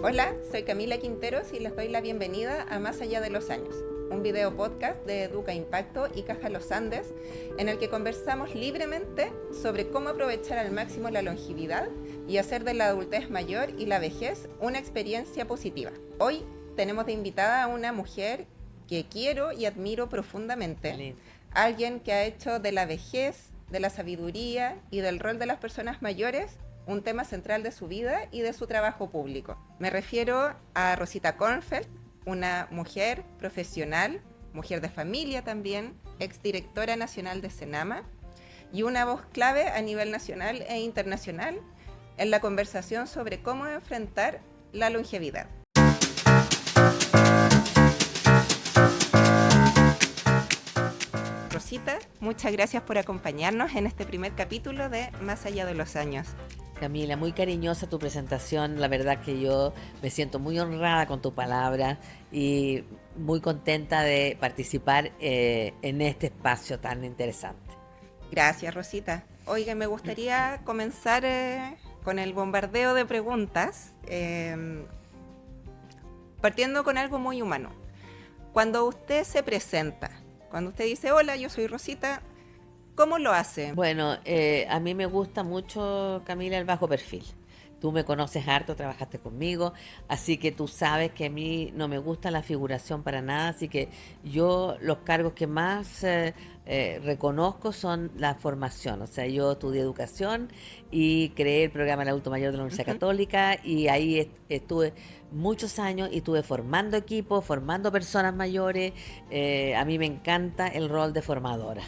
Hola, soy Camila Quinteros y les doy la bienvenida a Más Allá de los Años, un video podcast de Educa Impacto y Caja Los Andes, en el que conversamos libremente sobre cómo aprovechar al máximo la longevidad y hacer de la adultez mayor y la vejez una experiencia positiva. Hoy tenemos de invitada a una mujer que quiero y admiro profundamente, alguien que ha hecho de la vejez, de la sabiduría y del rol de las personas mayores un tema central de su vida y de su trabajo público. Me refiero a Rosita Kornfeld, una mujer profesional, mujer de familia también, exdirectora nacional de Senama y una voz clave a nivel nacional e internacional en la conversación sobre cómo enfrentar la longevidad. Rosita, muchas gracias por acompañarnos en este primer capítulo de Más Allá de los Años. Camila, muy cariñosa tu presentación, la verdad que yo me siento muy honrada con tu palabra y muy contenta de participar en este espacio tan interesante. Gracias, Rosita. Oiga, me gustaría comenzar con el bombardeo de preguntas, partiendo con algo muy humano. Cuando usted se presenta, cuando usted dice, hola, yo soy Rosita, ¿cómo lo hace? Bueno, a mí me gusta mucho, Camila, el bajo perfil. Tú me conoces harto, trabajaste conmigo, así que tú sabes que a mí no me gusta la figuración para nada, así que yo los cargos que más reconozco son la formación, o sea, yo estudié educación y creé el programa del adulto mayor de la Universidad Católica y ahí estuve muchos años y estuve formando equipos, formando personas mayores, a mí me encanta el rol de formadora.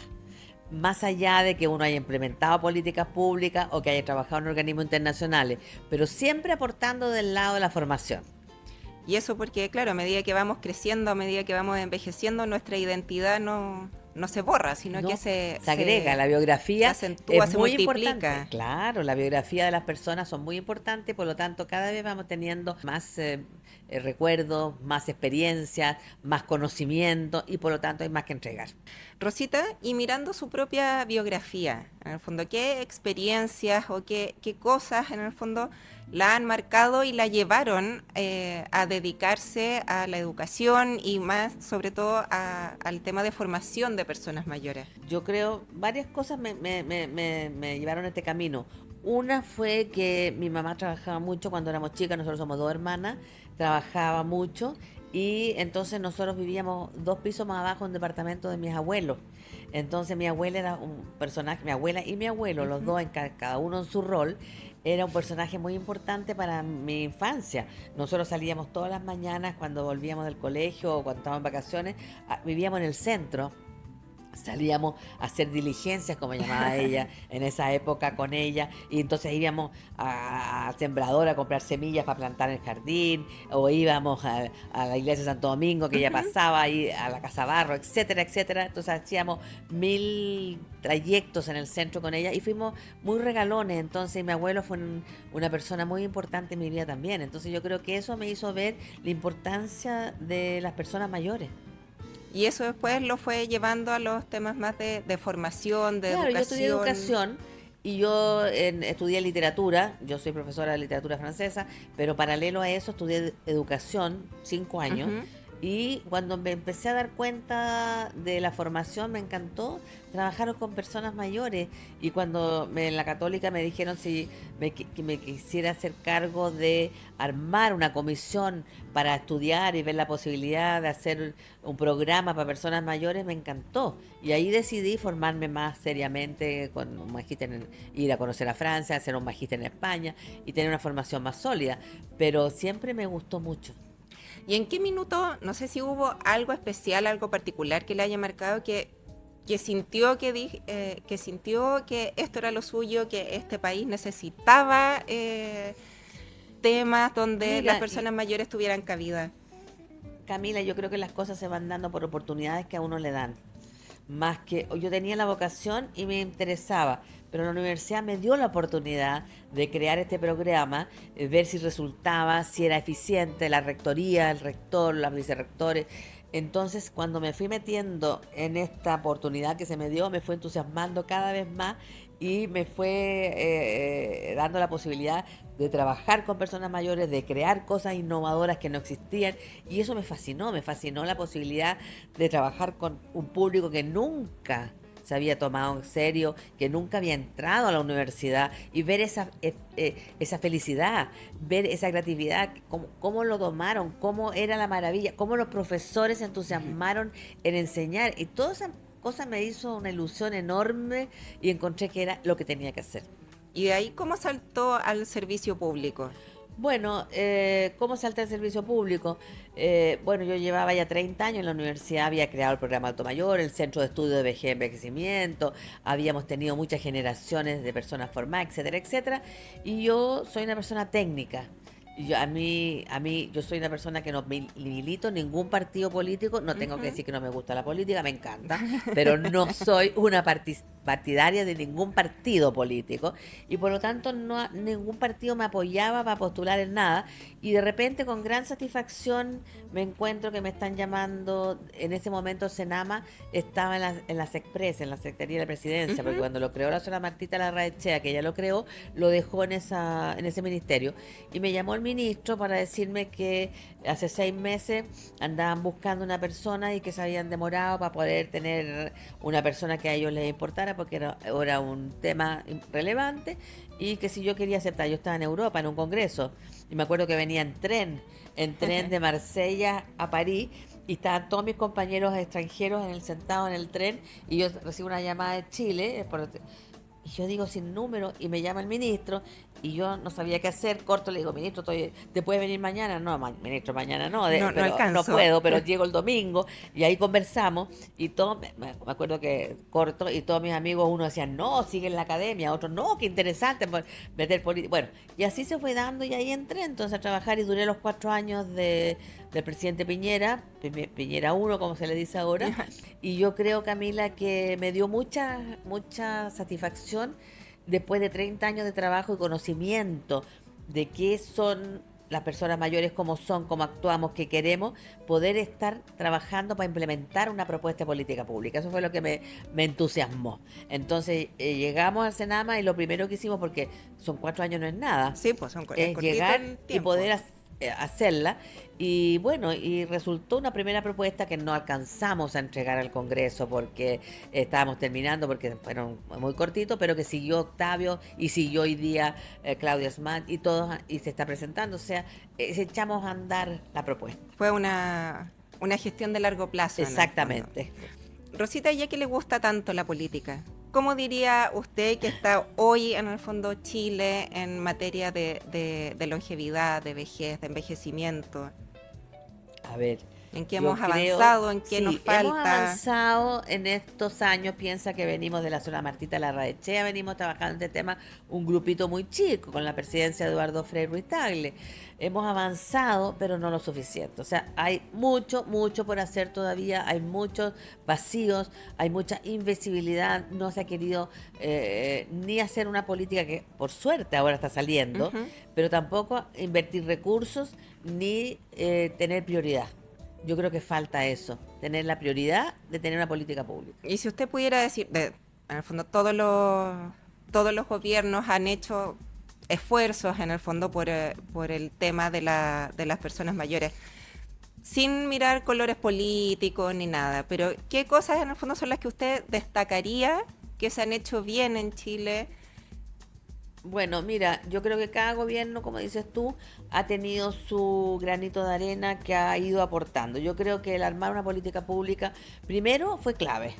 Más allá de que uno haya implementado políticas públicas o que haya trabajado en organismos internacionales, pero siempre aportando del lado de la formación. Y eso porque, claro, a medida que vamos creciendo, a medida que vamos envejeciendo, nuestra identidad no se borra, sino que se agrega. La se biografía acentúa, es se muy multiplica. importante. Claro, la biografía de las personas son muy importantes, por lo tanto cada vez vamos teniendo más recuerdos, más experiencias, más conocimiento y por lo tanto hay más que entregar. Rosita, y mirando su propia biografía, en el fondo, ¿qué experiencias o qué cosas en el fondo la han marcado y la llevaron a dedicarse a la educación y más sobre todo al tema de formación de personas mayores? Yo creo varias cosas me llevaron a este camino. Una fue que mi mamá trabajaba mucho cuando éramos chicas, nosotros somos dos hermanas, trabajaba mucho y entonces nosotros vivíamos 2 pisos más abajo en un departamento de mis abuelos. Entonces mi abuela era un personaje, mi abuela y mi abuelo, los dos en cada uno en su rol, era un personaje muy importante para mi infancia. Nosotros salíamos todas las mañanas cuando volvíamos del colegio o cuando estábamos en vacaciones, vivíamos en el centro. Salíamos a hacer diligencias, como llamaba ella, en esa época con ella, y entonces íbamos a Sembrador a comprar semillas para plantar en el jardín, o íbamos a la iglesia de Santo Domingo, que ella pasaba ahí a la Casa Barro, etcétera, etcétera. Entonces hacíamos 1000 trayectos en el centro con ella y fuimos muy regalones. Entonces mi abuelo fue una persona muy importante en mi vida también. Entonces yo creo que eso me hizo ver la importancia de las personas mayores. Y eso después lo fue llevando a los temas más de formación, de Claro, yo estudié educación. educación y yo estudié literatura, yo soy profesora de literatura francesa, pero paralelo a eso estudié educación 5 años. Ujú. Y cuando me empecé a dar cuenta de la formación, me encantó trabajar con personas mayores. Y cuando en la Católica me dijeron si que me quisiera hacer cargo de armar una comisión para estudiar y ver la posibilidad de hacer un programa para personas mayores, me encantó. Y ahí decidí formarme más seriamente, con un magíster ir a conocer a Francia, hacer un magíster en España y tener una formación más sólida. Pero siempre me gustó mucho. ¿Y en qué minuto, no sé si hubo algo especial, algo particular que le haya marcado que sintió que sintió que esto era lo suyo, que este país necesitaba temas donde las Mira, personas mayores tuvieran cabida? Camila, yo creo que las cosas se van dando por oportunidades que a uno le dan. Más que yo tenía la vocación y me interesaba, pero la universidad me dio la oportunidad de crear este programa, ver si resultaba, si era eficiente, la rectoría, el rector, los vicerrectores. Entonces, cuando me fui metiendo en esta oportunidad que se me dio, me fue entusiasmando cada vez más y me fue dando la posibilidad de trabajar con personas mayores, de crear cosas innovadoras que no existían, y eso me fascinó la posibilidad de trabajar con un público que nunca se había tomado en serio, que nunca había entrado a la universidad, y ver esa felicidad, ver esa creatividad, cómo lo tomaron, cómo era la maravilla, cómo los profesores se entusiasmaron en enseñar, y toda esa cosa me hizo una ilusión enorme y encontré que era lo que tenía que hacer. ¿Y de ahí cómo saltó al servicio público? Bueno, ¿cómo salta el servicio público? Bueno, yo llevaba ya 30 años en la universidad, había creado el programa Alto Mayor, el Centro de Estudio de Vejez y Envejecimiento, habíamos tenido muchas generaciones de personas formadas, etcétera, etcétera, y yo soy una persona técnica. Yo soy una persona que no milito en ningún partido político, no tengo que decir que no me gusta la política, me encanta, pero no soy una partidaria de ningún partido político, y por lo tanto ningún partido me apoyaba para postular en nada, y de repente con gran satisfacción me encuentro que me están llamando. En ese momento Senama estaba en la SECPRES, en la Secretaría de la Presidencia, porque cuando lo creó la señora Martita Larraechea, que ella lo creó, lo dejó en ese ministerio, y me llamó el ministro para decirme que hace 6 meses andaban buscando una persona y que se habían demorado para poder tener una persona que a ellos les importara, porque era un tema relevante, y que si yo quería aceptar. Yo estaba en Europa en un congreso y me acuerdo que venía en tren de Marsella a París, y estaban todos mis compañeros extranjeros sentados en el tren, y yo recibo una llamada de Chile, y yo digo sin número, y me llama el ministro, y yo no sabía qué hacer. Corto, le digo: ministro, ¿te puedes venir mañana? No, ministro, mañana no, No alcanzo. no puedo, pero llego el domingo, y ahí conversamos, y me acuerdo que corto, y todos mis amigos, uno decían: no, sigue en la academia, otros: no, qué interesante meter política. Bueno, y así se fue dando, y ahí entré entonces a trabajar, y duré los 4 años del presidente Piñera 1, como se le dice ahora, y yo creo, Camila, que me dio mucha satisfacción, después de 30 años de trabajo y conocimiento de qué son las personas mayores, cómo son, cómo actuamos, qué queremos, poder estar trabajando para implementar una propuesta de política pública. Eso fue lo que me entusiasmó. Entonces llegamos al Senama, y lo primero que hicimos, porque son 4 años, no es nada, Sí, pues son es llegar y poder hacerla. Y bueno, y resultó una primera propuesta que no alcanzamos a entregar al Congreso porque estábamos terminando, porque fueron muy cortitos, pero que siguió Octavio y siguió hoy día Claudia Smat y todos, y se está presentando. O sea, echamos a andar la propuesta. Fue una gestión de largo plazo. Exactamente. Rosita, ya que le gusta tanto la política, ¿cómo diría usted que está hoy en el fondo Chile en materia de longevidad, de vejez, de envejecimiento? A ver, ¿En qué hemos avanzado? ¿En qué nos falta? Hemos avanzado en estos años. Piensa que venimos de la zona Martita Larraechea, venimos trabajando en este tema un grupito muy chico con la presidencia de Eduardo Frei Ruiz Tagle. Hemos avanzado, pero no lo suficiente. O sea, hay mucho por hacer todavía, hay muchos vacíos, hay mucha invisibilidad. No se ha querido ni hacer una política que, por suerte, ahora está saliendo, pero tampoco invertir recursos ni tener prioridad. Yo creo que falta eso, tener la prioridad de tener una política pública. Y si usted pudiera decir, en el fondo todos los gobiernos han hecho esfuerzos en el fondo por el tema de las personas mayores, sin mirar colores políticos ni nada, pero ¿qué cosas en el fondo son las que usted destacaría que se han hecho bien en Chile? Bueno, mira, yo creo que cada gobierno, como dices tú, ha tenido su granito de arena que ha ido aportando. Yo creo que el armar una política pública, primero, fue clave,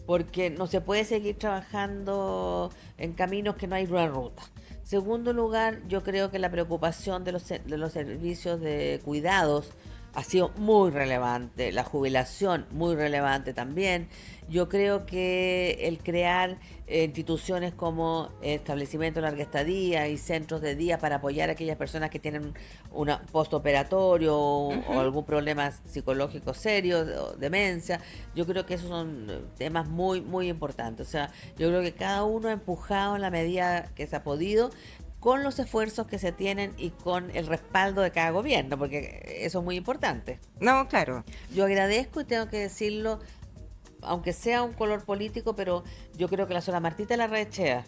porque no se puede seguir trabajando en caminos que no hay una ruta. Segundo lugar, yo creo que la preocupación de los servicios de cuidados ha sido muy relevante, la jubilación muy relevante también. Yo creo que el crear instituciones como establecimientos de larga estadía y centros de día para apoyar a aquellas personas que tienen un postoperatorio o algún problema psicológico serio, o demencia, yo creo que esos son temas muy importantes. O sea, yo creo que cada uno ha empujado en la medida que se ha podido, con los esfuerzos que se tienen y con el respaldo de cada gobierno, porque eso es muy importante. No, claro. Yo agradezco, y tengo que decirlo, aunque sea un color político, pero yo creo que la señora Martita Larraechea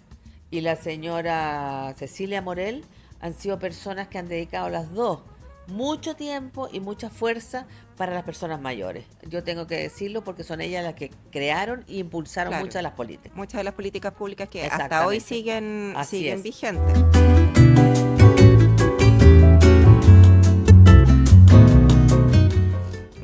y la señora Cecilia Morel han sido personas que han dedicado las dos mucho tiempo y mucha fuerza para las personas mayores. Yo tengo que decirlo porque son ellas las que crearon e impulsaron Claro. muchas de las políticas. Muchas de las políticas públicas que hasta Exactamente. hoy siguen Así es. vigentes.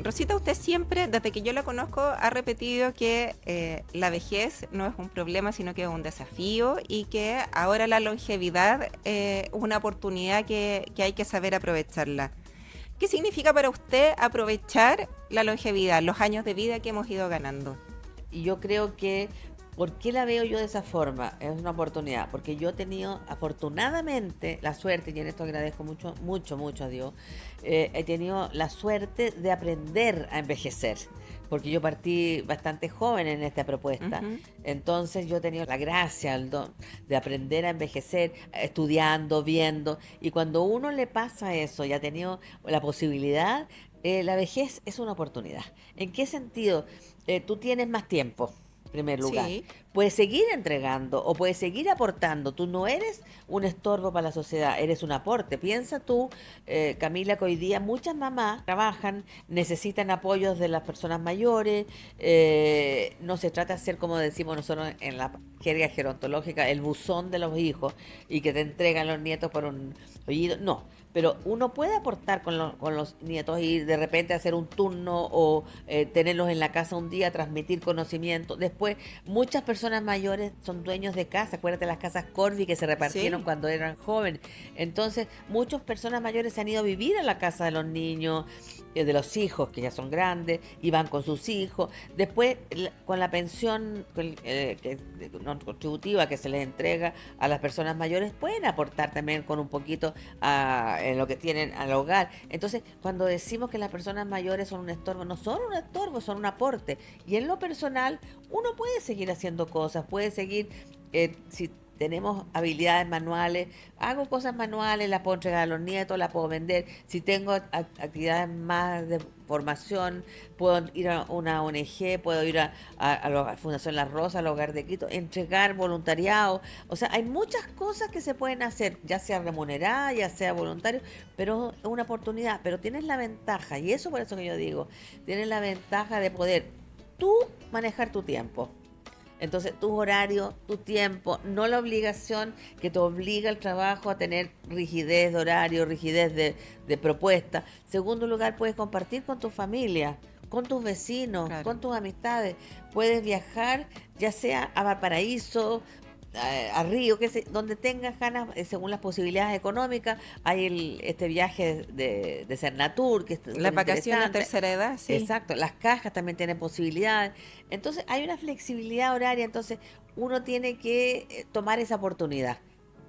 Rosita, usted siempre, desde que yo la conozco, ha repetido que la vejez no es un problema, sino que es un desafío y que ahora la longevidad es una oportunidad que hay que saber aprovecharla. ¿Qué significa para usted aprovechar la longevidad, los años de vida que hemos ido ganando? Y yo creo que, ¿por qué la veo yo de esa forma? Es una oportunidad, porque yo he tenido afortunadamente la suerte, y en esto agradezco mucho, mucho, mucho a Dios, he tenido la suerte de aprender a envejecer, porque yo partí bastante joven en esta propuesta. Ujú. Entonces yo he tenido la gracia, el don de aprender a envejecer, estudiando, viendo, y cuando uno le pasa eso y ha tenido la posibilidad, la vejez es una oportunidad. ¿En qué sentido? Tú tienes más tiempo, en primer lugar. Sí. Puedes seguir entregando o puedes seguir aportando. Tú no eres un estorbo para la sociedad, eres un aporte. Piensa tú, Camila, que hoy día muchas mamás trabajan, necesitan apoyos de las personas mayores. No se trata de ser, como decimos nosotros en la jerga gerontológica, el buzón de los hijos y que te entregan los nietos por un oído. No, pero uno puede aportar con los nietos y de repente hacer un turno o tenerlos en la casa un día, transmitir conocimiento. Después, muchas personas mayores son dueños de casa. Acuérdate las casas Corby que se repartieron Sí. cuando eran jóvenes. Entonces, muchas personas mayores se han ido a vivir a la casa de los niños, de los hijos que ya son grandes, y van con sus hijos. Después, con la pensión no contributiva que se les entrega a las personas mayores, pueden aportar también con un poquito en lo que tienen al hogar. Entonces, cuando decimos que las personas mayores son un estorbo, no son un estorbo, son un aporte. Y en lo personal, uno puede seguir haciendo cosas, puede seguir, si tenemos habilidades manuales, hago cosas manuales, las puedo entregar a los nietos, las puedo vender. Si tengo actividades más de formación, puedo ir a una ONG, puedo ir a la Fundación La Rosa, al Hogar de Quito, entregar voluntariado. O sea, hay muchas cosas que se pueden hacer, ya sea remunerada, ya sea voluntario, pero es una oportunidad. Pero tienes la ventaja, y eso por eso que yo digo, tienes la ventaja de poder tú manejar tu tiempo. Entonces, tus horarios, tu tiempo, no la obligación que te obliga el trabajo a tener rigidez de horario, rigidez de propuesta. Segundo lugar, puedes compartir con tu familia, con tus vecinos, Claro. con tus amistades. Puedes viajar, ya sea a Valparaíso, a Río, donde tengas ganas, según las posibilidades económicas. Hay este viaje de Cernatur, que es Las vacaciones a interesante. tercera edad, sí. Exacto, las cajas también tienen posibilidades. Entonces hay una flexibilidad horaria, entonces uno tiene que tomar esa oportunidad.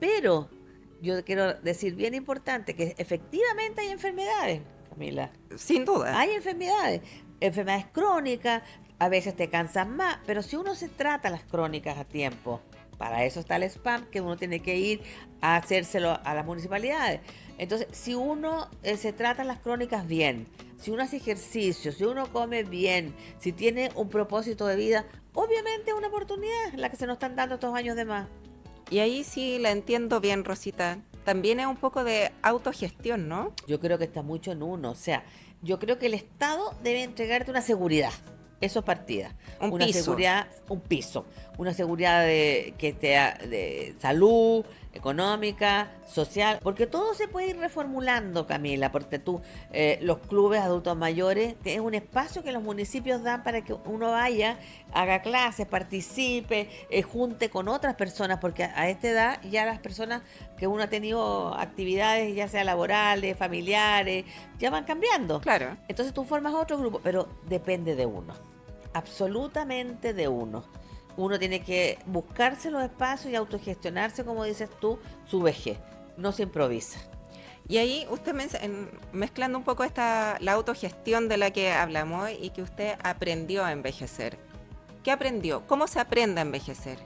Pero yo quiero decir bien importante que efectivamente hay enfermedades, Camila. Sin duda. Hay enfermedades crónicas, a veces te cansan más, pero si uno se trata las crónicas a tiempo, para eso está el spam, que uno tiene que ir a hacérselo a las municipalidades. Entonces, si uno se trata las crónicas bien, si uno hace ejercicio, si uno come bien, si tiene un propósito de vida, obviamente es una oportunidad la que se nos están dando estos años de más. Y ahí sí la entiendo bien, Rosita. También es un poco de autogestión, ¿no? Yo creo que está mucho en uno. O sea, yo creo que el Estado debe entregarte una seguridad. Eso es partida. Un Una piso. seguridad, un piso. Una seguridad de salud, económica, social. Porque todo se puede ir reformulando, Camila. Porque los clubes adultos mayores, que es un espacio que los municipios dan para que uno vaya, haga clases, participe, junte con otras personas. Porque a esta edad ya las personas que uno ha tenido actividades, ya sea laborales, familiares, ya van cambiando. Claro. Entonces tú formas otro grupo, pero depende de uno, absolutamente de uno. Uno tiene que buscarse los espacios y autogestionarse, como dices tú, su vejez. No se improvisa. Y ahí usted mezclando un poco la autogestión de la que hablamos y que usted aprendió a envejecer. ¿Qué aprendió? ¿Cómo se aprende a envejecer?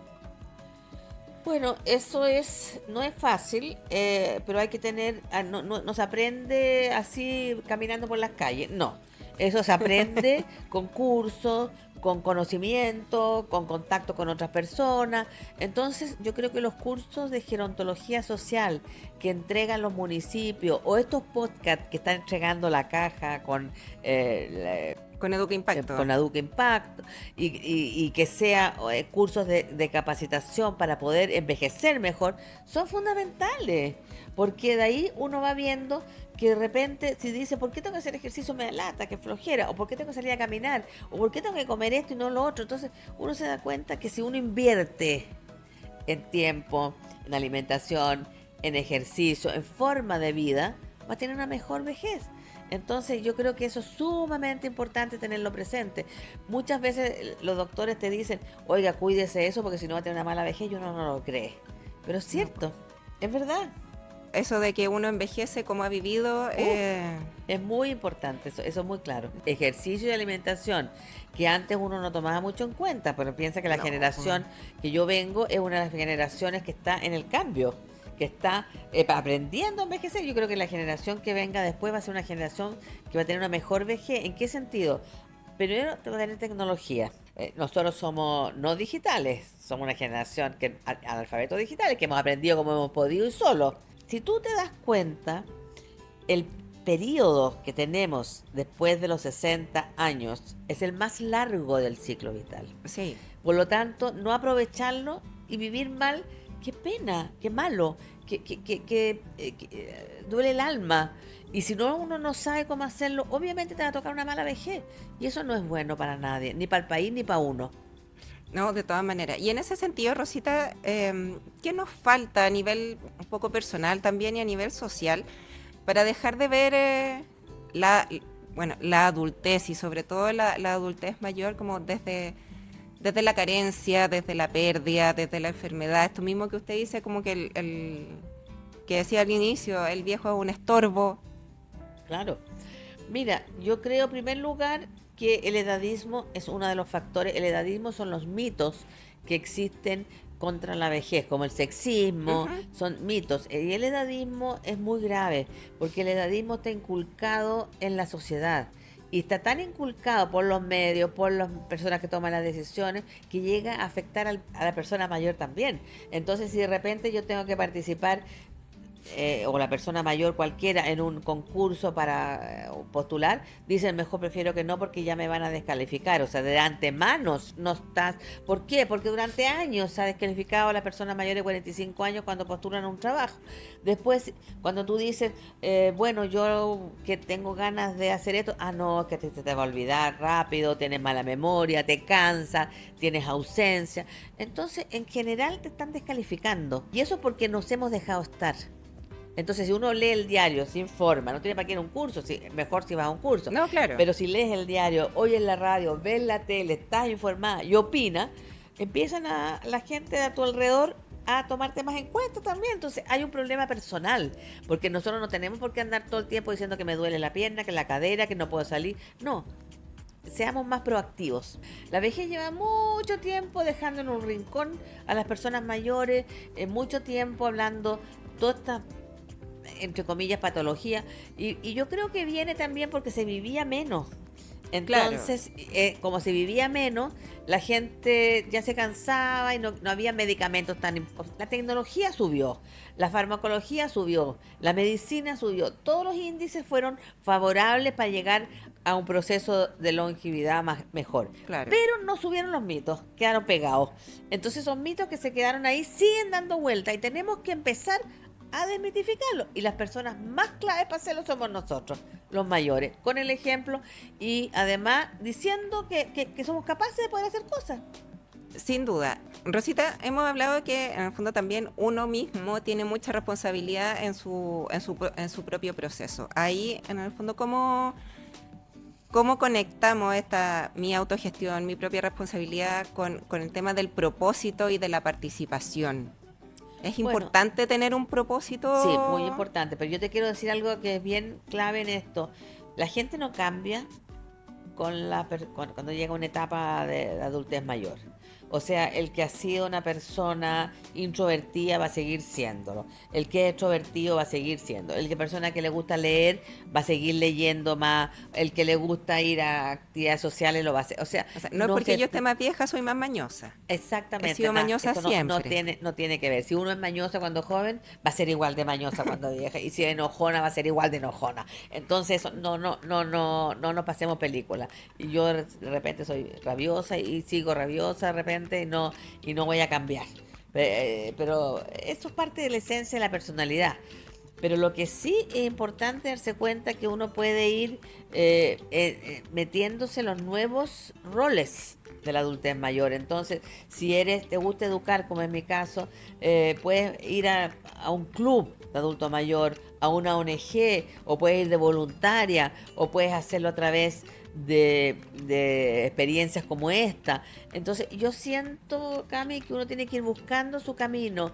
Bueno, eso no es fácil, pero hay que tener, no se aprende así caminando por las calles, no. Eso se aprende con cursos, con conocimiento, con contacto con otras personas. Entonces, yo creo que los cursos de gerontología social que entregan los municipios o estos podcasts que están entregando la caja Con Educa Impacto. con Educa Impacto y que sea cursos de capacitación para poder envejecer mejor, son fundamentales, porque de ahí uno va viendo que de repente si dice, ¿por qué tengo que hacer ejercicio? Me da lata, que flojera, o ¿por qué tengo que salir a caminar? O ¿por qué tengo que comer esto y no lo otro? Entonces uno se da cuenta que si uno invierte en tiempo, en alimentación, en ejercicio, en forma de vida, va a tener una mejor vejez. Entonces yo creo que eso es sumamente importante tenerlo presente. Muchas veces los doctores te dicen, oiga, cuídese eso porque si no va a tener una mala vejez, y uno no lo cree. Pero es cierto, es verdad. Eso de que uno envejece como ha vivido. Es muy importante, eso es muy claro. Ejercicio y alimentación, que antes uno no tomaba mucho en cuenta, pero piensa que la generación que yo vengo es una de las generaciones que está en el cambio, que está aprendiendo a envejecer. Yo creo que la generación que venga después va a ser una generación que va a tener una mejor vejez. ¿En qué sentido? Primero, te va a tener tecnología. Nosotros somos no digitales, somos una generación que analfabetos digitales, que hemos aprendido como hemos podido y solo. Si tú te das cuenta, el periodo que tenemos después de los 60 años es el más largo del ciclo vital. Sí. Por lo tanto, no aprovecharlo y vivir mal, qué pena, qué malo, que duele el alma. Y si no, uno no sabe cómo hacerlo, obviamente te va a tocar una mala vejez. Y eso no es bueno para nadie, ni para el país, ni para uno. No, de todas maneras. Y en ese sentido, Rosita, ¿qué nos falta a nivel un poco personal también y a nivel social para dejar de ver la adultez y sobre todo la adultez mayor como desde la carencia, desde la pérdida, desde la enfermedad? Esto mismo que usted dice, como que el que decía al inicio, el viejo es un estorbo. Claro. Mira, yo creo en primer lugar que el edadismo es uno de los factores. El edadismo son los mitos que existen contra la vejez, como el sexismo, son mitos. Y el edadismo es muy grave, porque el edadismo está inculcado en la sociedad. Y está tan inculcado por los medios, por las personas que toman las decisiones, que llega a afectar a la persona mayor también. Entonces, si de repente yo tengo que participar, o la persona mayor cualquiera, en un concurso para postular, dicen, mejor prefiero que no porque ya me van a descalificar. O sea, de antemano no estás. ¿Por qué? Porque durante años se ha descalificado a la persona mayor de 45 años cuando postulan a un trabajo. Después, cuando tú dices, bueno, yo que tengo ganas de hacer esto, no, que te va a olvidar rápido, tienes mala memoria, te cansa, tienes ausencia. Entonces, en general te están descalificando. Y eso porque nos hemos dejado estar. Entonces, si uno lee el diario, se informa, no tiene para qué ir a un curso, mejor si vas a un curso. No, claro. Pero si lees el diario, oyes la radio, ves la tele, estás informada y opina, empiezan la gente a tu alrededor a tomarte más en cuenta también. Entonces, hay un problema personal, porque nosotros no tenemos por qué andar todo el tiempo diciendo que me duele la pierna, que la cadera, que no puedo salir. No, seamos más proactivos. La vejez lleva mucho tiempo dejando en un rincón a las personas mayores, mucho tiempo hablando todas estas, entre comillas, patología, y yo creo que viene también porque se vivía menos. Entonces, claro, como se vivía menos, la gente ya se cansaba y no había medicamentos tan importantes. La tecnología subió, la farmacología subió, la medicina subió, todos los índices fueron favorables para llegar a un proceso de longevidad mejor. Claro. Pero no subieron los mitos, quedaron pegados. Entonces, esos mitos que se quedaron ahí siguen dando vuelta y tenemos que empezar a desmitificarlo. Y las personas más claves para hacerlo somos nosotros, los mayores, con el ejemplo y además diciendo que somos capaces de poder hacer cosas. Sin duda. Rosita, hemos hablado de que en el fondo también uno mismo tiene mucha responsabilidad en su propio proceso. Ahí, en el fondo, ¿cómo conectamos mi autogestión, mi propia responsabilidad con el tema del propósito y de la participación? ¿Es importante tener un propósito? Sí, muy importante, pero yo te quiero decir algo que es bien clave en esto. La gente no cambia cuando llega a una etapa de adultez mayor. O sea, el que ha sido una persona introvertida va a seguir siéndolo. El que es extrovertido va a seguir siendo. El que persona que le gusta leer va a seguir leyendo más. El que le gusta ir a actividades sociales lo va a hacer. O sea, no es porque yo esté más vieja, soy más mañosa. Exactamente, He sido mañosa eso siempre. no tiene que ver. Si uno es mañosa cuando joven, va a ser igual de mañosa cuando vieja. Y si es enojona, va a ser igual de enojona. Entonces, no nos pasemos películas. Y yo de repente soy rabiosa y sigo rabiosa de repente y no voy a cambiar. Pero eso es parte de la esencia de la personalidad. Pero lo que sí es importante darse cuenta que uno puede ir metiéndose en los nuevos roles de la adultez mayor. Entonces, si te gusta educar, como en mi caso, puedes ir a un club de adulto mayor, a una ONG, o puedes ir de voluntaria, o puedes hacerlo a través de experiencias como esta. Entonces, yo siento, Cami, que uno tiene que ir buscando su camino.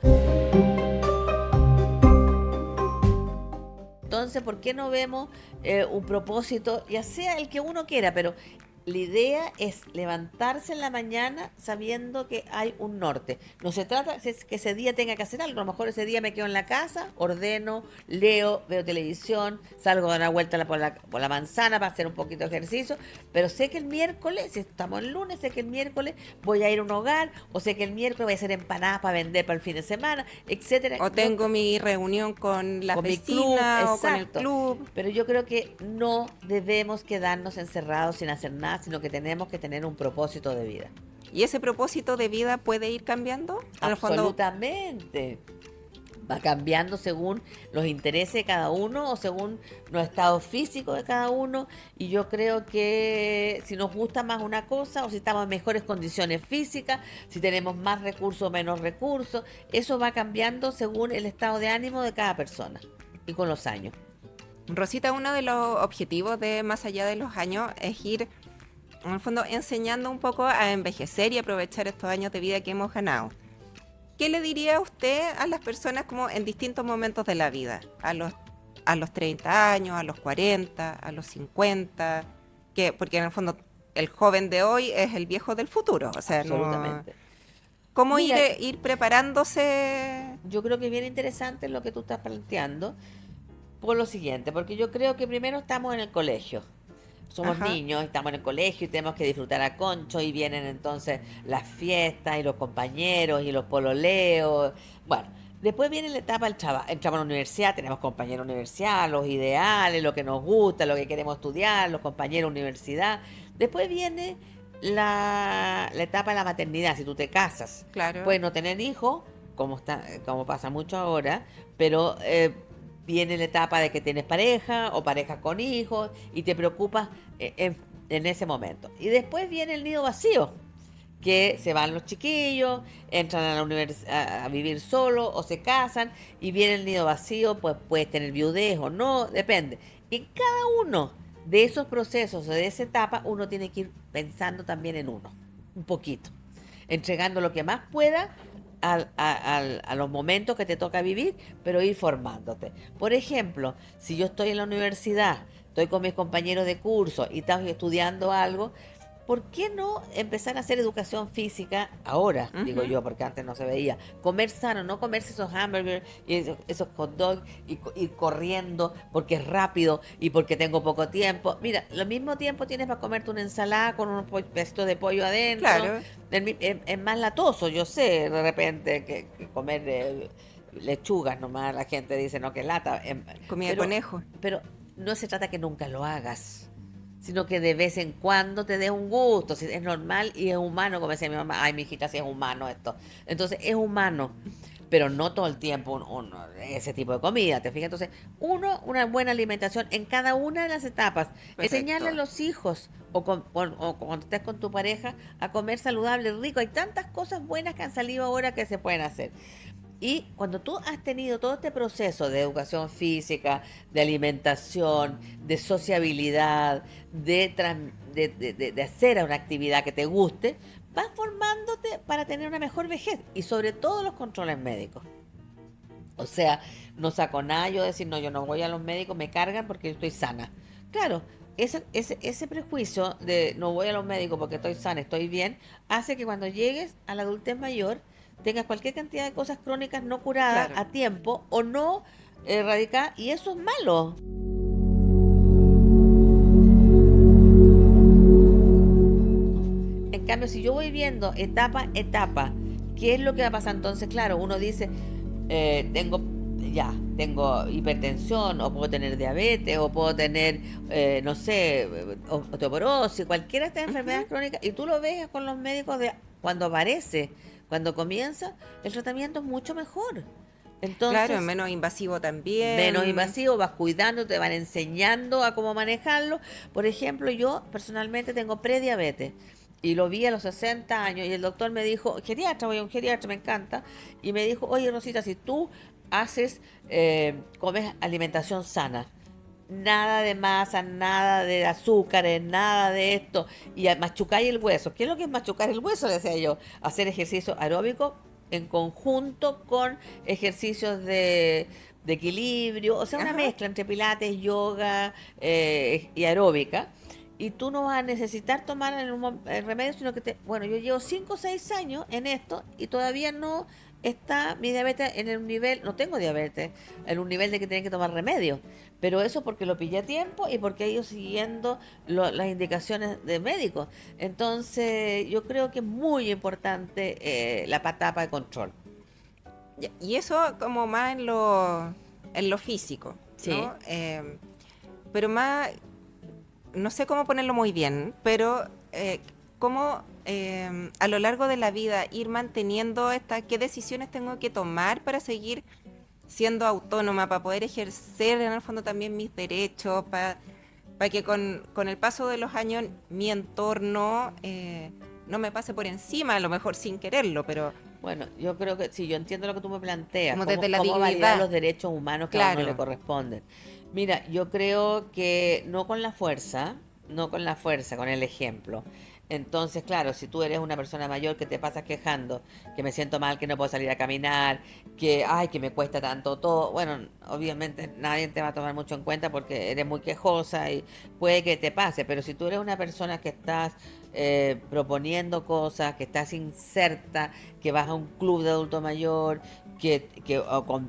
Entonces, ¿por qué no vemos un propósito, ya sea el que uno quiera, pero la idea es levantarse en la mañana sabiendo que hay un norte? No se trata de que ese día tenga que hacer algo. A lo mejor ese día me quedo en la casa, ordeno, leo, veo televisión, salgo a dar una vuelta por la manzana para hacer un poquito de ejercicio, pero sé que el miércoles, si estamos el lunes, sé que el miércoles voy a ir a un hogar, o sé que el miércoles voy a hacer empanadas para vender para el fin de semana, etcétera. O tengo mi reunión con la vecina o con el club. Pero yo creo que no debemos quedarnos encerrados sin hacer nada, sino que tenemos que tener un propósito de vida. ¿Y ese propósito de vida puede ir cambiando? Absolutamente. Va cambiando según los intereses de cada uno o según los estados físicos de cada uno. Y yo creo que si nos gusta más una cosa o si estamos en mejores condiciones físicas, si tenemos más recursos o menos recursos, eso va cambiando según el estado de ánimo de cada persona y con los años. Rosita, uno de los objetivos de Más allá de los años es ir, en el fondo, enseñando un poco a envejecer y aprovechar estos años de vida que hemos ganado. ¿Qué le diría usted a las personas como en distintos momentos de la vida? A los 30 años, a los 40, a los 50, porque en el fondo el joven de hoy es el viejo del futuro. O sea, absolutamente. ¿Cómo Mira, ir preparándose? Yo creo que es bien interesante lo que tú estás planteando por lo siguiente, porque yo creo que primero estamos en el colegio. Somos niños, estamos en el colegio y tenemos que disfrutar a concho y vienen entonces las fiestas y los compañeros y los pololeos. Bueno, después viene la etapa del entramos a la universidad, tenemos compañeros de universidad, los ideales, lo que nos gusta, lo que queremos estudiar, los compañeros de universidad. Después viene la etapa de la maternidad, si tú te casas. Claro. Puedes no tener hijos, como pasa mucho ahora, pero viene la etapa de que tienes pareja o pareja con hijos y te preocupas en ese momento. Y después viene el nido vacío, que se van los chiquillos, entran a la universidad a vivir solos o se casan y viene el nido vacío, pues puedes tener viudez o no, depende. Y en cada uno de esos procesos o de esa etapa uno tiene que ir pensando también en uno, un poquito, entregando lo que más pueda a los momentos que te toca vivir, pero ir formándote. Por ejemplo, si yo estoy en la universidad, estoy con mis compañeros de curso y estoy estudiando algo, ¿por qué no empezar a hacer educación física ahora? Digo yo, porque antes no se veía. Comer sano, no comerse esos hamburgers y esos hot dogs y ir corriendo porque es rápido y porque tengo poco tiempo. Mira, lo mismo tiempo tienes para comerte una ensalada con unos pedacitos de pollo adentro. Claro. Es más latoso, yo sé, de repente, que comer lechugas nomás. La gente dice, no, que lata. Comida de conejo. Pero no se trata que nunca lo hagas, sino que de vez en cuando te des un gusto, si es normal y es humano, como decía mi mamá, ay, mi hijita, si es humano esto. Entonces, es humano, pero no todo el tiempo ese tipo de comida, ¿te fijas? Entonces, una buena alimentación en cada una de las etapas. Perfecto. Enseñarle a los hijos, o cuando estés con tu pareja, a comer saludable, rico. Hay tantas cosas buenas que han salido ahora que se pueden hacer. Y cuando tú has tenido todo este proceso de educación física, de alimentación, de sociabilidad, de hacer una actividad que te guste, vas formándote para tener una mejor vejez y sobre todo los controles médicos. O sea, no saco nada yo decir, no, yo no voy a los médicos, me cargan porque yo estoy sana. Claro, ese prejuicio de no voy a los médicos porque estoy sana, estoy bien, hace que cuando llegues a la adultez mayor tengas cualquier cantidad de cosas crónicas no curadas Claro. a tiempo o no erradicadas, y eso es malo. En cambio, si yo voy viendo etapa a etapa, ¿qué es lo que va a pasar? Entonces, claro, uno dice, tengo hipertensión, o puedo tener diabetes, o puedo tener, no sé, osteoporosis, cualquiera de estas enfermedades Ujú. crónicas, y tú lo ves con los médicos de cuando aparece, cuando comienza, el tratamiento es mucho mejor. Claro, es Entonces, menos invasivo menos también. invasivo, vas cuidando, te van enseñando a cómo manejarlo. Por ejemplo, yo personalmente tengo prediabetes y lo vi a los 60 años y el doctor me dijo, geriatra, voy a un geriatra, me encanta, y me dijo, oye Rosita, si tú comes alimentación sana, nada de masa, nada de azúcares, nada de esto, y machucáis el hueso. ¿Qué es lo que es machucar el hueso? Le decía yo, hacer ejercicio aeróbico en conjunto con ejercicios de equilibrio, o sea, una Ajá. mezcla entre pilates, yoga y aeróbica. Y tú no vas a necesitar tomar el remedio, sino que bueno, yo llevo 5 o 6 años en esto y todavía no está mi diabetes en un nivel, no tengo diabetes, en un nivel de que tienen que tomar remedio. Pero eso porque lo pillé a tiempo y porque he ido siguiendo las indicaciones de médicos. Entonces, yo creo que es muy importante la etapa de control. Y eso como más en lo físico, Sí, ¿no? Pero más, no sé cómo ponerlo muy bien, pero cómo a lo largo de la vida ir manteniendo qué decisiones tengo que tomar para seguir siendo autónoma, para poder ejercer en el fondo también mis derechos, para que con el paso de los años mi entorno no me pase por encima, a lo mejor sin quererlo, pero bueno, yo creo que sí, yo entiendo lo que tú me planteas, como desde la cómo validar dignidad, los derechos humanos que a uno le claro. corresponden. Mira, yo creo que no con la fuerza, no con la fuerza, con el ejemplo. Entonces, claro, si tú eres una persona mayor que te pasas quejando, que me siento mal, que no puedo salir a caminar, que, ay, que me cuesta tanto todo, bueno, obviamente nadie te va a tomar mucho en cuenta porque eres muy quejosa y puede que te pase, pero si tú eres una persona que estás proponiendo cosas, que estás inserta, que vas a un club de adulto mayor, o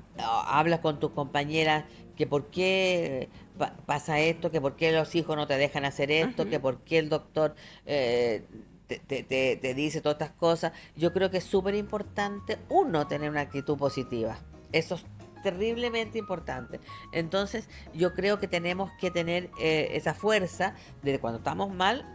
hablas con tus compañeras, que por qué pasa esto, que por qué los hijos no te dejan hacer esto, que Ujú. por qué el doctor te dice todas estas cosas. Yo creo que es súper importante, uno, tener una actitud positiva. Eso es terriblemente importante. Entonces, yo creo que tenemos que tener esa fuerza de cuando estamos mal,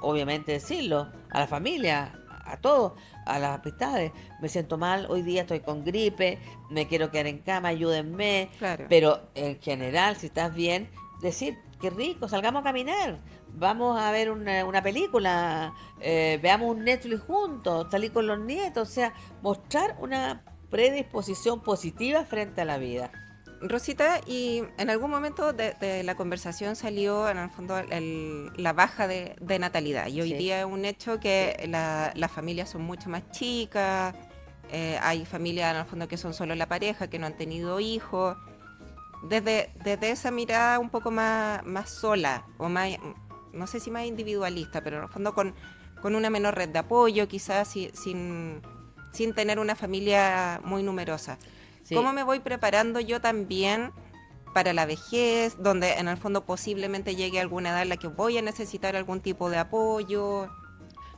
obviamente decirlo, a la familia, a todos, a las amistades. Me siento mal, hoy día estoy con gripe, me quiero quedar en cama, ayúdenme. Claro. Pero en general, si estás bien, decir, qué rico, salgamos a caminar, vamos a ver una película, veamos un Netflix juntos, salir con los nietos, o sea, mostrar una predisposición positiva frente a la vida. Rosita, y en algún momento de la conversación salió en el fondo la baja de natalidad. Y hoy Sí, día es un hecho que las familias son mucho más chicas, hay familias en el fondo que son solo la pareja, que no han tenido hijos. Desde esa mirada un poco más sola, o más, no sé si más individualista, pero en el fondo con una menor red de apoyo, quizás sin tener una familia muy numerosa. sí. ¿Cómo me voy preparando yo también para la vejez, donde en el fondo posiblemente llegue alguna edad en la que voy a necesitar algún tipo de apoyo?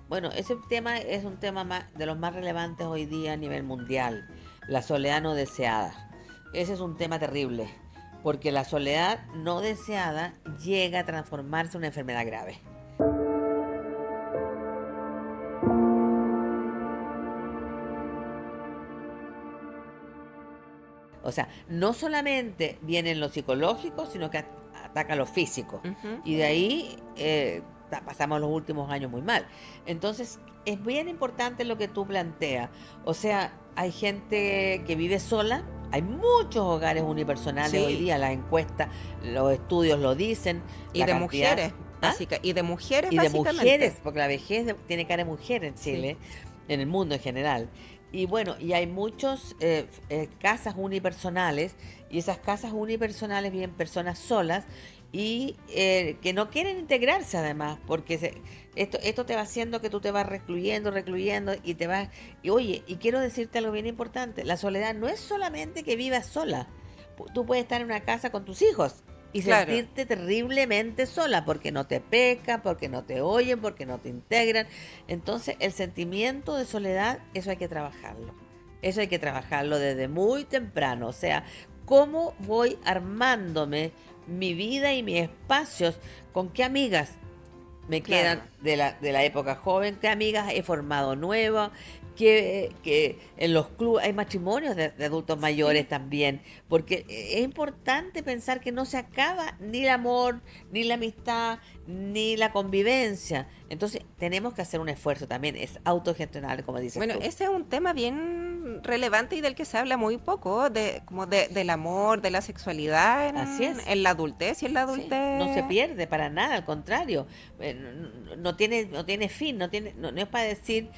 Bueno, ese tema es un tema de los más relevantes hoy día a nivel mundial, la soledad no deseada. Ese es un tema terrible, porque la soledad no deseada llega a transformarse en una enfermedad grave. O sea, no solamente viene en lo psicológico, sino que ataca lo físico. Ujú. Y de ahí pasamos los últimos años muy mal. Entonces, es bien importante lo que tú planteas. O sea, hay gente que vive sola. Hay muchos hogares unipersonales hoy Sí, día, las encuestas, los estudios lo dicen, y la de cantidad. mujeres, ¿Ah? y de mujeres Y de mujeres, básicamente. porque la vejez tiene cara de mujer en Sí. Chile, en el mundo en general. Y bueno, y hay muchos casas unipersonales, y esas casas unipersonales viven personas solas, y que no quieren integrarse además, porque esto te va haciendo que tú te vas recluyendo y te vas... Y oye, y quiero decirte algo bien importante, la soledad no es solamente que vivas sola, tú puedes estar en una casa con tus hijos y Claro. sentirte terriblemente sola porque no te pescan, porque no te oyen, porque no te integran. Entonces, el sentimiento de soledad, eso hay que trabajarlo. Eso hay que trabajarlo desde muy temprano. O sea, ¿cómo voy armándome mi vida y mis espacios? ¿Con qué amigas me Claro. quedan de la época joven? ¿Qué amigas he formado nuevas? Que en los clubes hay matrimonios de adultos mayores Sí. también, porque es importante pensar que no se acaba ni el amor, ni la amistad, ni la convivencia. Entonces tenemos que hacer un esfuerzo también, es autogestionar, como dices Bueno, tú. ese es un tema bien relevante y del que se habla muy poco, del amor, de la sexualidad Así es. en la adultez y en la Sí, no se adultez. pierde para nada, al contrario, no tiene fin, no es para decir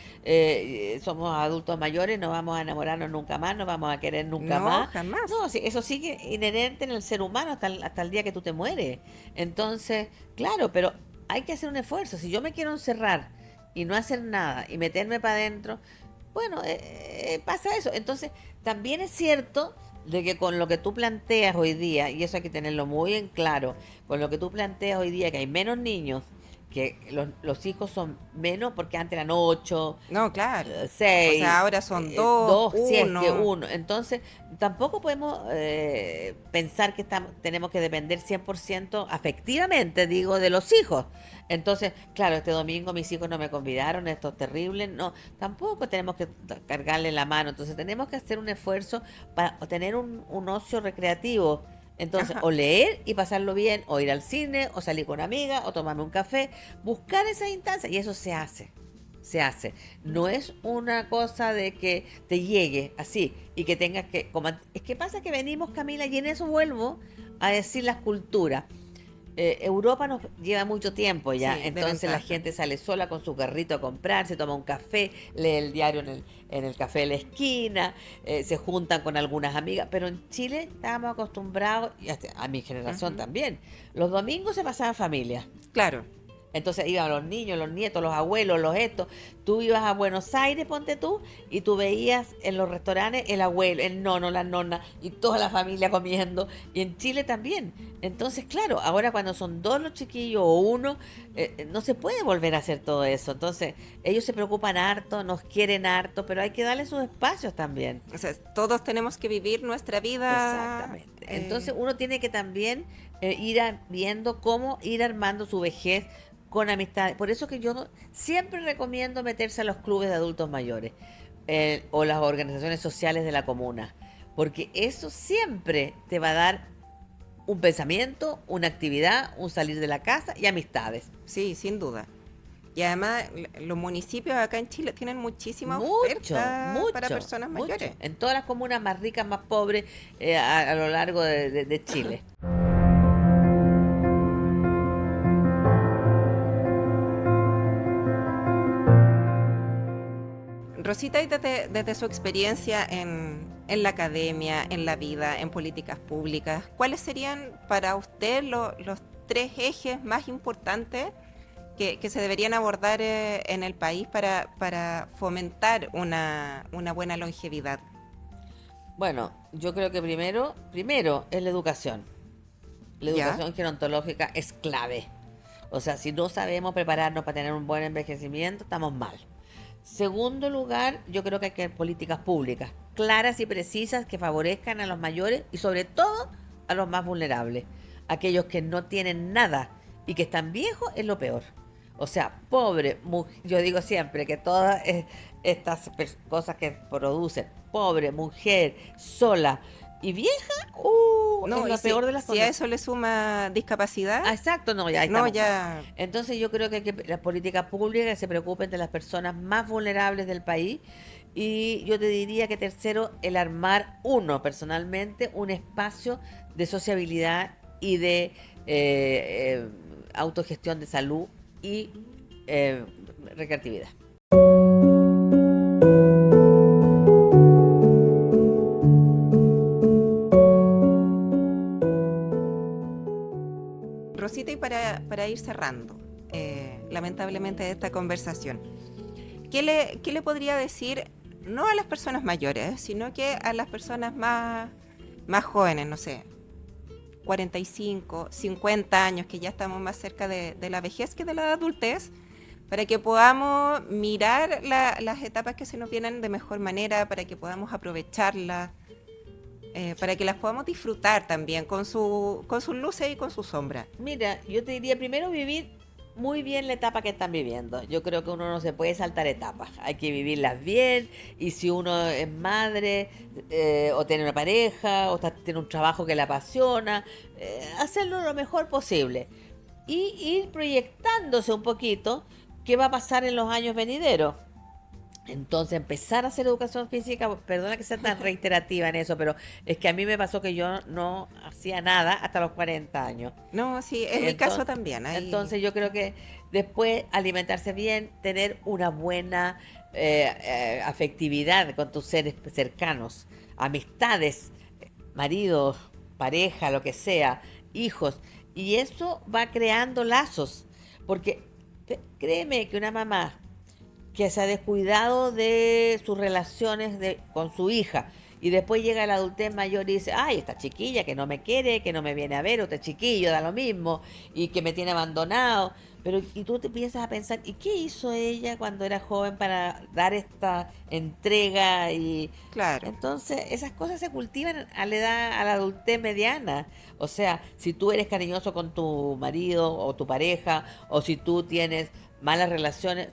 somos adultos mayores, no vamos a enamorarnos nunca más, no vamos a querer nunca No, más. jamás. No, sí, eso sigue inherente en el ser humano hasta el día que tú te mueres. Entonces, claro, pero hay que hacer un esfuerzo. Si yo me quiero encerrar y no hacer nada y meterme para adentro, bueno, pasa eso. Entonces, también es cierto de que con lo que tú planteas hoy día, y eso hay que tenerlo muy en claro, con lo que tú planteas hoy día, que hay menos niños, que los hijos son menos, porque antes eran 8, No, claro. O sea, 6, ahora son dos, 2, si es que uno. uno. Entonces, tampoco podemos pensar que tenemos que depender 100% afectivamente, digo, de los hijos. Entonces, claro, este domingo mis hijos no me convidaron, esto es terrible. No, tampoco tenemos que cargarle la mano. Entonces, tenemos que hacer un esfuerzo para tener un ocio recreativo. Entonces, Ajá. o leer y pasarlo bien, o ir al cine, o salir con una amiga, o tomarme un café, buscar esas instancias, y eso se hace. Se hace. No es una cosa de que te llegue así y que tengas que... Es que pasa que venimos, Camila, y en eso vuelvo a decir las culturas. Europa nos lleva mucho tiempo ya, Sí, de entonces la ventaja. gente sale sola con su carrito a comprar, se toma un café, lee el diario en el café de la esquina, se juntan con algunas amigas, pero en Chile estábamos acostumbrados, y hasta a mi generación Ujú. también, los domingos se pasaba en familia. Claro. Entonces iban los niños, los nietos, los abuelos, los estos. Tú ibas a Buenos Aires, ponte tú, y tú veías en los restaurantes el abuelo, el nono, la nona, y toda la familia comiendo. Y en Chile también. Entonces, claro, ahora cuando son dos los chiquillos o uno, no se puede volver a hacer todo eso. Entonces, ellos se preocupan harto, nos quieren harto, pero hay que darle sus espacios también. O sea, todos tenemos que vivir nuestra vida. Exactamente. Entonces uno tiene que también viendo cómo ir armando su vejez con amistades. Por eso que yo siempre recomiendo meterse a los clubes de adultos mayores o las organizaciones sociales de la comuna, porque eso siempre te va a dar un pensamiento, una actividad, un salir de la casa y amistades. Sí, sin duda. Y además, los municipios acá en Chile tienen muchísima Mucho, oferta para mucho, personas mayores. mucho. En todas las comunas más ricas, más pobres, a lo largo de Chile. Rosita, y desde su experiencia en la academia, en la vida, en políticas públicas, ¿cuáles serían para usted los tres ejes más importantes que se deberían abordar en el país para fomentar una buena longevidad? Bueno, yo creo que primero es la educación. La ¿Ya? educación gerontológica es clave. O sea, si no sabemos prepararnos para tener un buen envejecimiento, estamos mal. Segundo lugar, yo creo que hay que haber políticas públicas claras y precisas que favorezcan a los mayores y sobre todo a los más vulnerables. Aquellos que no tienen nada y que están viejos es lo peor. O sea, pobre mujer, yo digo siempre que todas estas cosas que producen, pobre mujer, sola y vieja, es No, y lo peor de las si a cosas. eso le suma discapacidad, Ah, exacto, no, ya ahí no, estamos mal. ya, Entonces yo creo que las políticas públicas se preocupen de las personas más vulnerables del país y yo te diría que tercero, el armar personalmente, un espacio de sociabilidad y de autogestión de salud y eh, recreatividad. para ir cerrando, lamentablemente, esta conversación. ¿Qué le podría decir, no a las personas mayores, sino que a las personas más jóvenes, no sé, 45, 50 años, que ya estamos más cerca de la vejez que de la adultez, para que podamos mirar las etapas que se nos vienen de mejor manera, para que podamos aprovecharlas, para que las podamos disfrutar también con sus luces y con sus sombras? Mira, yo te diría primero vivir muy bien la etapa que están viviendo. Yo creo que uno no se puede saltar etapas, hay que vivirlas bien, y si uno es madre o tiene una pareja o tiene un trabajo que le apasiona, hacerlo lo mejor posible y ir proyectándose un poquito qué va a pasar en los años venideros. Entonces empezar a hacer educación física, perdona que sea tan reiterativa en eso, pero es que a mí me pasó que yo no hacía nada hasta los 40 años. No, sí, en mi caso también. Entonces yo creo que después alimentarse bien, tener una buena afectividad con tus seres cercanos, amistades, marido, pareja, lo que sea, hijos, y eso va creando lazos, porque créeme que una mamá que se ha descuidado de sus relaciones con su hija y después llega la adultez mayor y dice, ay, esta chiquilla que no me quiere, que no me viene a ver, o este chiquillo da lo mismo y que me tiene abandonado. Pero y tú te piensas a pensar, ¿y qué hizo ella cuando era joven para dar esta entrega? Y Claro. entonces esas cosas se cultivan a la edad, a la adultez mediana. O sea, si tú eres cariñoso con tu marido o tu pareja, o si tú tienes malas relaciones,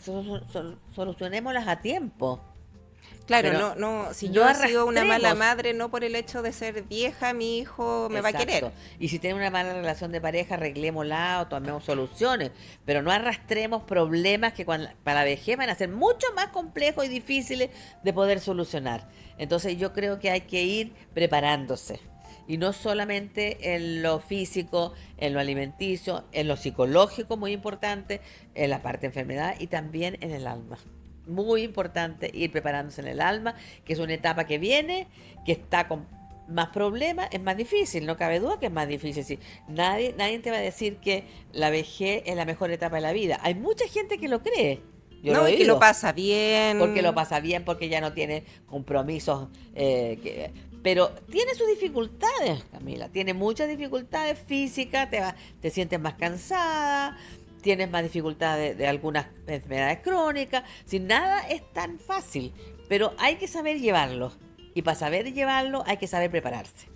solucionémoslas a tiempo. Claro, Pero si no yo he sido una mala arrastremos. madre, no por el hecho de ser vieja, mi hijo me va a querer. Exacto. Y si tiene una mala relación de pareja, arreglémosla o tomemos soluciones. Pero no arrastremos problemas que para la vejez van a ser mucho más complejos y difíciles de poder solucionar. Entonces yo creo que hay que ir preparándose. Y no solamente en lo físico, en lo alimenticio, en lo psicológico, muy importante, en la parte de enfermedad y también en el alma. Muy importante ir preparándose en el alma, que es una etapa que viene, que está con más problemas, es más difícil, no cabe duda que es más difícil. Sí. Nadie te va a decir que la vejez es la mejor etapa de la vida. Hay mucha gente que lo cree. Yo lo No, he y que lo oído. pasa bien. Porque lo pasa bien, porque ya no tiene compromisos. Pero tiene sus dificultades, Camila. Tiene muchas dificultades físicas, te sientes más cansada, tienes más dificultades de algunas enfermedades crónicas. Sin nada es tan fácil, pero hay que saber llevarlo. Y para saber llevarlo hay que saber prepararse.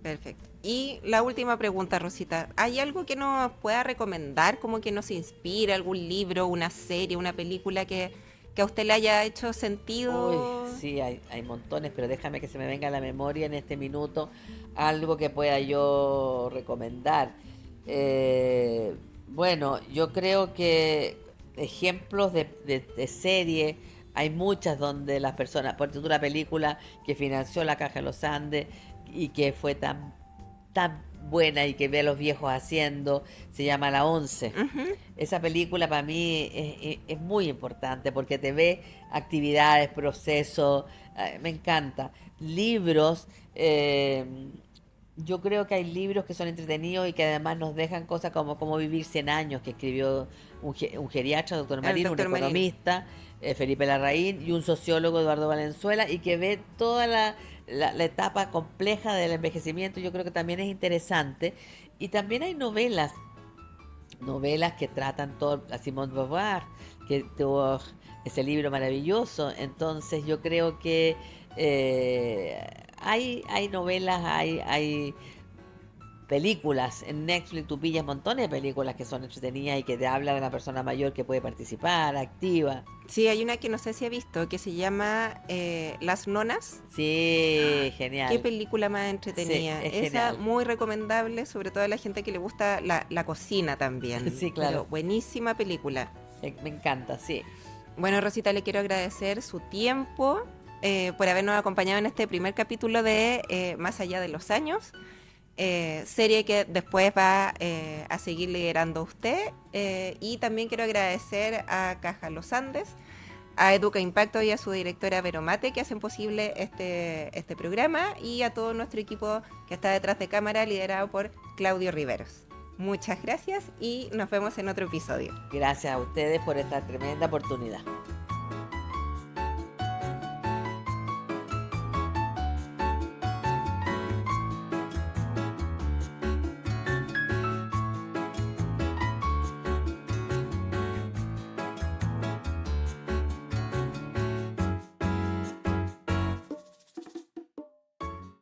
Perfecto. Y la última pregunta, Rosita. ¿Hay algo que nos pueda recomendar, como que nos inspire, algún libro, una serie, una película que a usted le haya hecho sentido? Uy, sí, hay montones, pero déjame que se me venga a la memoria en este minuto algo que pueda yo recomendar. Bueno, yo creo que ejemplos de serie hay muchas donde las personas, por ejemplo, una película que financió la Caja de los Andes y que fue tan buena y que ve a los viejos haciendo, se llama La Once. Ujú. Esa película para mí es muy importante porque te ve actividades, procesos, me encanta. Libros, yo creo que hay libros que son entretenidos y que además nos dejan cosas como Cómo vivir 100 años, que escribió un geriatra, doctor El Marín, un doctor Marín. economista, Felipe Larraín, y un sociólogo, Eduardo Valenzuela, y que ve toda la etapa compleja del envejecimiento. Yo creo que también es interesante. Y también hay novelas que tratan todo, a Simone de Beauvoir, que tuvo ese libro maravilloso. Entonces yo creo que hay novelas, hay películas. En Netflix tú pillas montones de películas que son entretenidas y que te hablan de una persona mayor que puede participar, activa. Sí, hay una que no sé si ha visto, que se llama Las Nonas. Sí, Qué genial. película más Sí, entretenida. es Esa genial. muy recomendable, sobre todo a la gente que le gusta la cocina también. Sí, claro. Pero buenísima película. Me encanta, sí. Bueno, Rosita, le quiero agradecer su tiempo por habernos acompañado en este primer capítulo de Más allá de los años. Serie que después va a seguir liderando usted, y también quiero agradecer a Caja Los Andes, a Educa Impacto y a su directora Vero Mate, que hacen posible este programa, y a todo nuestro equipo que está detrás de cámara, liderado por Claudio Riveros. Muchas gracias y nos vemos en otro episodio. Gracias a ustedes por esta tremenda oportunidad.